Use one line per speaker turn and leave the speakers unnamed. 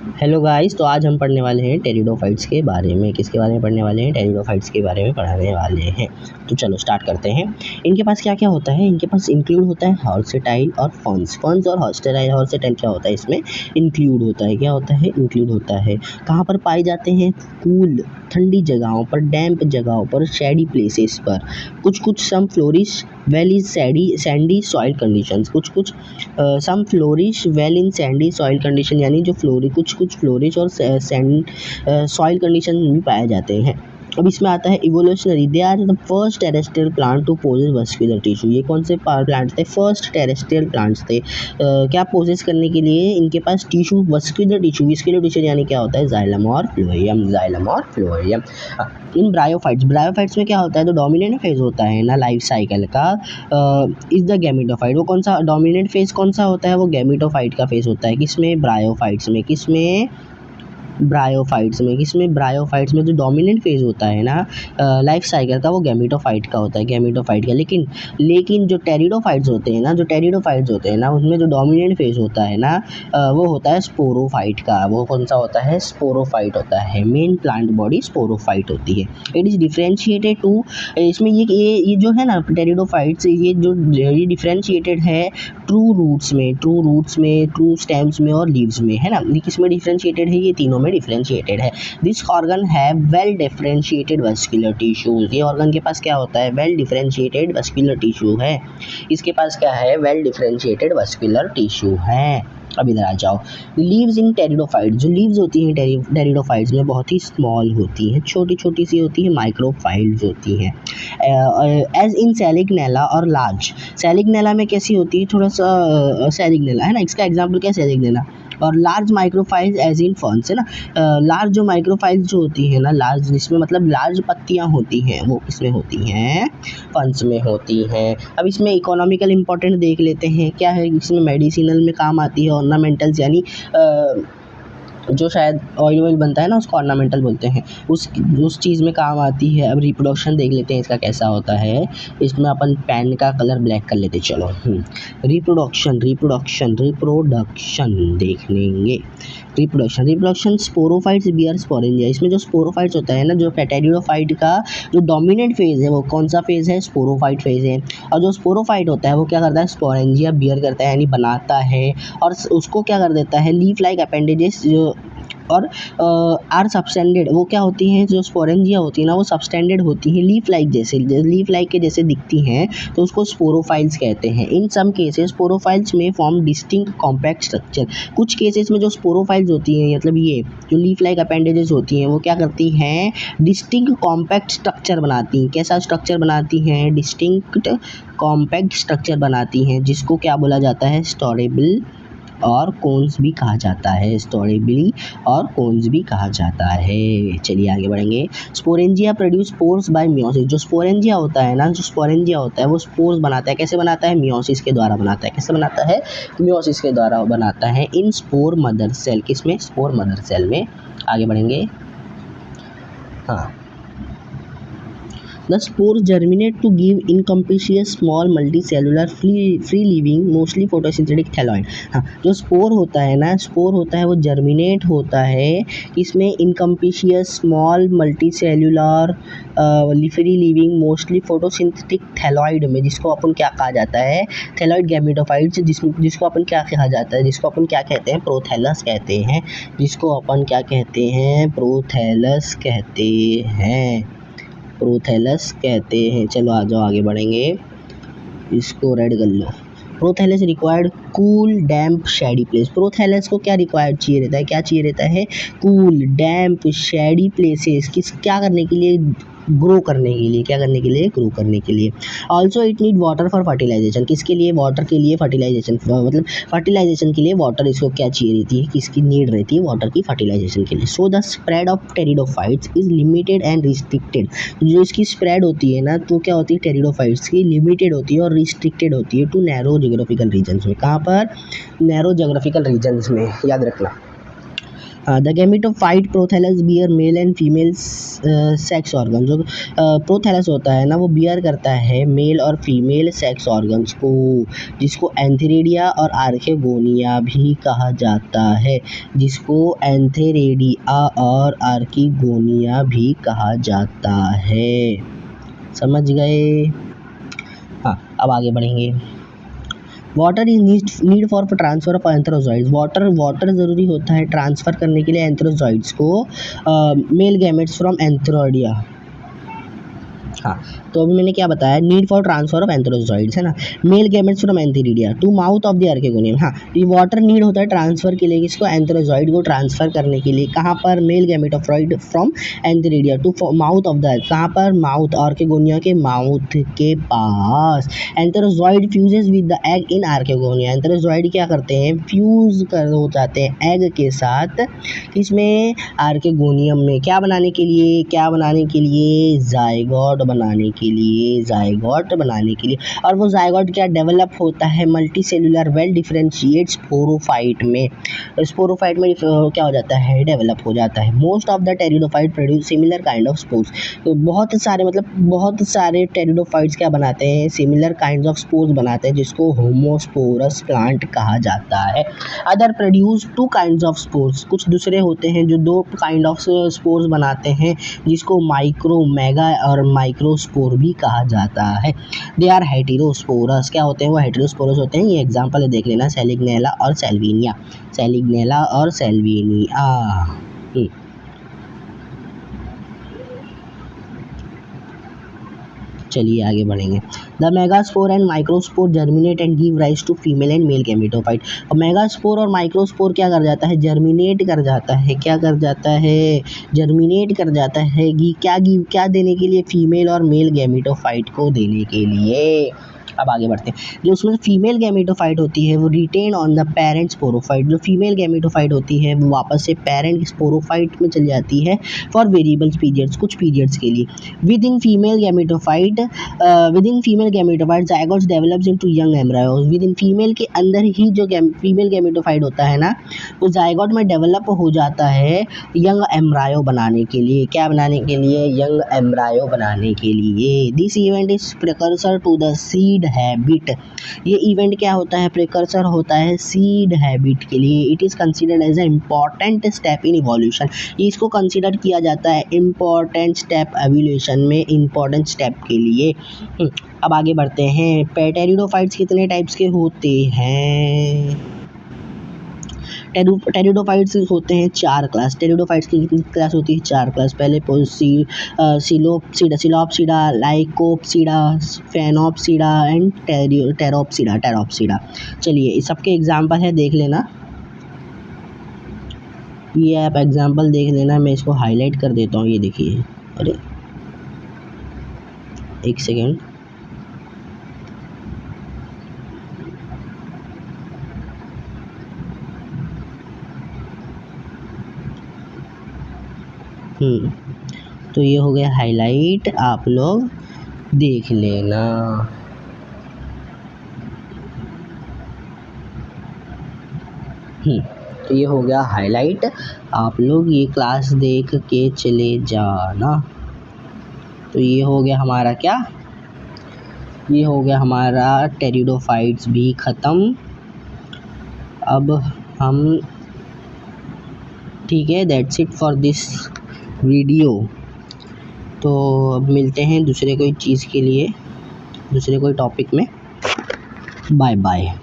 Hello guys, तो आज हम पढ़ने वाले हैं टेरिडोफाइट्स के बारे में। किसके बारे में पढ़ने वाले हैं? टेरिडोफाइट्स के बारे में पढ़ाने वाले हैं। तो चलो स्टार्ट करते हैं। इनके पास क्या क्या होता है? इनके पास इंक्लूड होता है हॉर्सेटाइल और फॉन्स। फॉन्स और हॉर्सेटाइल क्या होता है? इसमें इंक्लूड होता है। क्या होता है? इंक्लूड होता है। कहाँ पर पाए जाते हैं? कूल ठंडी जगहों पर, डैम्प जगहों पर, शैडी प्लेसेस पर। कुछ some flourish well is sandy soil conditions. कुछ some flourish well in sandy soil condition, यानी जो कुछ फ्लोरिश और सैंड सॉइल कंडीशन में भी पाए जाते हैं। अब इसमें आता है evolutionary. They are the first terrestrial plant to possess vascular tissue. ये कौन से प्लांट थे? फर्स्ट टेरेस्ट्रियल प्लांट्स थे। क्या पोजेस करने के लिए? इनके पास टिश्यू, वस्कुलर टिश्यू यानी क्या होता है? जाइलम और फ्लोएम। इन ब्रायोफाइट्स में क्या होता है? जो डोमिनेंट फेज होता है ना लाइफ साइकिल का, इज द गैमेटोफाइट। वो कौन सा डोमिनेंट फेज कौन सा होता है? वो गैमेटोफाइट का फेज होता है। किसमें? ब्रायोफाइट्स में जो डोमिनेंट फेज होता है ना लाइफ साइकिल का, वो गैमेटोफाइट का होता है, लेकिन जो टेरिडोफाइट्स होते हैं ना उनमें जो डोमिनेंट फेज होता है ना वो होता है स्पोरोफाइट का। वो कौन सा होता है? स्पोरोफाइट होता है। मेन प्लांट बॉडी स्पोरोफाइट होती है। इट इज डिफरेंशिएटेड टू, इसमें ये जो है ना टेरिडोफाइट्स, ये डिफरेंशिएटेड है ट्रू रूट्स में, ट्रू स्टेम्स में और लीव्स में, है ना। ये किसमें डिफरेंशिएटेड है? ये तीनों में डिफरेंशिएटेड है। This organ have well differentiated vascular tissues. ये ऑर्गन के पास क्या होता है? वेल डिफरेंशिएटेड वस्कुलर टिश्यू है। इसके पास क्या है? वेल डिफरेंशिएटेड वस्कुलर टिश्यू है। अब इधर आ जाओ। लीव्स इन टेरिडोफाइट्स। जो लीव्स होती हैं टेरिडोफाइट्स में बहुत ही स्मॉल होती हैं, छोटी सी होती है, माइक्रोफाइल्स होती हैं। एज इन सैलिगनेला और लार्ज। सैलिगनेला में कैसी होती है? थोड़ा सा सैलिगनेला है ना, इसका एग्जाम्पल क्या है? सैलिगनेला। और लार्ज माइक्रोफाइल्स एज इन फर्न्स, है ना। लार्ज जो माइक्रोफाइल्स जो होती है ना, लार्ज जिसमें मतलब लार्ज पत्तियां होती हैं, वो किसमें होती हैं? फर्न्स में होती हैं। अब इसमें इकोनॉमिकल इंपॉर्टेंट देख लेते हैं। क्या है इसमें? मेडिसिनल में काम आती है, ऑर्नामेंटल्स यानी जो शायद ऑयल बनता है ना उसको ऑर्नामेंटल बोलते हैं, उस चीज़ में काम आती है। अब रिप्रोडक्शन देख लेते हैं इसका कैसा होता है। इसमें अपन पेन का कलर ब्लैक कर लेते। चलो रिप्रोडक्शन देख लेंगे। Reproduction sporophytes bear sporangia. इसमें जो स्पोरोफाइट्स होता है ना, जो टेरिडोफाइट का जो डोमिनेंट फेज है वो कौन सा फेज है? स्पोरोफाइट फेज है। और जो स्पोरोफाइट होता है वो क्या करता है? स्पोरेंजिया बियर करता है, यानी बनाता है, और उसको क्या कर देता है? लीफ लाइक अपेंडेजेस और आर सबस्टैंडर्ड। वो क्या होती हैं? जो स्पोरेंजिया होती है ना वो सबस्टैंडर्ड होती है, लीफ लाइक के जैसे दिखती हैं, तो उसको स्पोरोफाइल्स कहते हैं। इन सम केसेस स्पोरोफाइल्स में फॉर्म डिस्टिंक्ट कॉम्पैक्ट स्ट्रक्चर। कुछ केसेस में जो स्पोरोफाइल्स होती हैं, मतलब ये जो लीफ लाइक अपेंडेजेस होती हैं, वो क्या करती हैं? डिस्टिंक्ट कॉम्पैक्ट स्ट्रक्चर बनाती हैं। कैसा स्ट्रक्चर बनाती हैं? डिस्टिंक्ट कॉम्पैक्ट स्ट्रक्चर बनाती हैं, जिसको क्या बोला जाता है? स्टोरेबल और कोन्स भी कहा जाता है। चलिए आगे बढ़ेंगे। Sporangia produce spores bye meiosis. जो स्पोरेंजिया होता है वो स्पोर्स बनाता है। कैसे बनाता है? मियोसिस के द्वारा बनाता है। कैसे बनाता है? मियोसिस के द्वारा बनाता है। इन स्पोर मदर सेल। किसमें? स्पोर मदर सेल में। आगे बढ़ेंगे। हाँ, The spores germinate to give incapacious small multicellular free-living mostly photosynthetic thalloid। हाँ, जो स्पोर होता है वो जर्मिनेट होता है इसमें inconspicuous small multicellular free living mostly photosynthetic thalloid में, जिसको अपन क्या कहा जाता है? थैलॉइड गैमेटोफाइट्स, जिसको अपन क्या कहा जाता है? जिसको अपन क्या कहते हैं? प्रोथैलस कहते हैं। चलो आ जाओ, आगे बढ़ेंगे। इसको रेड कर लो। Prothallus required cool damp Shady place. Prothallus को क्या रिक्वायर्ड चाहिए रहता है? क्या चाहिए रहता है? Cool damp shady places. क्या करने के लिए? ग्रो करने के लिए। Also it need water for fertilisation. किसके लिए? वाटर के लिए, फर्टिलाइजेशन मतलब फर्टिलाइजेशन के लिए वाटर इसको क्या चाहिए रहती है? किसकी नीड रहती है? वाटर की, फर्टिलाइजेशन के लिए। So the spread of pteridophytes is limited and restricted. जो इसकी स्प्रेड होती है ना तो क्या होती है? टेरिडोफाइट्स की लिमिटेड होती है और रिस्ट्रिक्टेड होती है टू नैरो जियोग्राफिकल रीजन्स में। कहाँ पर? नैरो जियोग्राफिकल रीजन्स में, याद रखना। The gametophyte prothallus bear male and female sex organ. जो प्रोथैलस होता है ना वो बियर करता है मेल और फीमेल सेक्स ऑर्गन्स को, जिसको एंथेरिडिया और आर्केगोनिया भी कहा जाता है, जिसको एंथेरिडिया और आर्किगोनिया भी कहा जाता है। समझ गए? हाँ, अब आगे बढ़ेंगे। Water is need for transfer of antherozoids. Water ज़रूरी होता है ट्रांसफ़र करने के लिए एंथ्रोजॉइड्स को, मेल गैमेट्स फ्रॉम एंथ्रोडिया। हाँ, तो अभी मैंने क्या बताया, need for transfer of antherozoids है ना, male gametes from antheridia to mouth of the archegonium. हाँ, ये वाटर नीड होता है ट्रांसफर के लिए, किसको, एंथ्रोजॉइड को ट्रांसफर करने के लिए। कहाँ पर, male gametophyte from antheridia to mouth of the, कहाँ पर, माउथ, आर्केगोनिया के माउथ के पास। Antherozoid fuses with the egg in archegonia. Antherozoid क्या करते हैं, फ्यूज कर हो जाते हैं एग के साथ, इसमें आर्केगोनियम में, क्या बनाने के लिए, जाइगोट बनाने के लिए। और वो जाइगोट क्या डेवलप होता है, multi cellular well differentiate sporophyte में। स्पोरोफाइट में क्या हो जाता है, डेवलप हो जाता है। Most of the pteridophyte produce similar kind of spores. तो बहुत सारे टेरिडोफाइट्स क्या बनाते हैं, सिमिलर काइंड ऑफ स्पोर्स बनाते हैं, जिसको होमोस्पोरस प्लांट कहा जाता है। Other produce two kinds of spores. कुछ दूसरे होते हैं जो दो काइंड ऑफ स्पोर्स बनाते हैं, जिसको माइक्रोमेगा और माइक्रोस्पोर भी कहा जाता है। They are heterosporous. क्या होते हैं वो, हेटेरोस्पोरस होते हैं। ये एग्जांपल देख लेना, सेलिग्नेला और सेल्विनिया। चलिए आगे बढ़ेंगे। The megaspore and microspore germinate and give rise to female and male gametophyte. और मेगास्पोर और माइक्रोस्पोर क्या कर जाता है, जर्मिनेट कर जाता है। जर्मिनेट कर जाता है क्या देने के लिए, फीमेल और मेल गैमेटोफाइट को देने के लिए। अब आगे बढ़ते हैं। जो उसमें फीमेल गैमेटोफाइट होती है वो retain on the parent sporophyte. जो फीमेल गैमेटोफाइट होती है वो वापस से पेरेंट स्पोरोफाइट में चली जाती है फॉर वेरिएबल पीरियड्स, कुछ पीरियड्स के लिए। Within female gametophyte zygotes develops into young embryos. Within female के अंदर ही जो फीमेल गैमेटोफाइट होता है ना, वो जाइगोट में डेवलप हो जाता है यंग एम्ब्रायो बनाने के लिए। क्या बनाने के लिए, यंग एम्ब्रायो बनाने के लिए। This event is precursor to the seed habit. ये इवेंट क्या होता है, प्रिकर्सर होता है सीड हैबिट के लिए। It is considered as a important step in evolution. इसको कंसिडर किया जाता है इम्पॉर्टेंट स्टेप एवोल्यूशन में, इम्पॉर्टेंट स्टेप के लिए। अब आगे बढ़ते हैं। टेरिडोफाइट्स कितने टाइप्स के होते हैं, टेरिडोफाइट्स होते हैं 4 क्लास। टेरिडोफाइट्स की कितनी क्लास होती है, 4 क्लास। पहले सिलोप्सिडा, लाइकोप्सिडा, फेनोप्सिडा एंड टेरोप्सिडा। चलिए इस सबके एग्जाम्पल है, देख लेना। ये आप एग्जाम्पल देख लेना, मैं इसको हाईलाइट कर देता हूँ। ये देखिए, अरे एक सेकेंड, तो ये हो गया हाईलाइट, आप लोग देख लेना। तो ये हो गया हाईलाइट, आप लोग ये क्लास देख के चले जाना। तो ये हो गया हमारा क्या, ये हो गया हमारा टेरिडोफाइट्स भी ख़त्म। अब हम, ठीक है, that's it for this video. तो अब मिलते हैं दूसरे कोई चीज़ के लिए, दूसरे कोई टॉपिक में। Bye bye.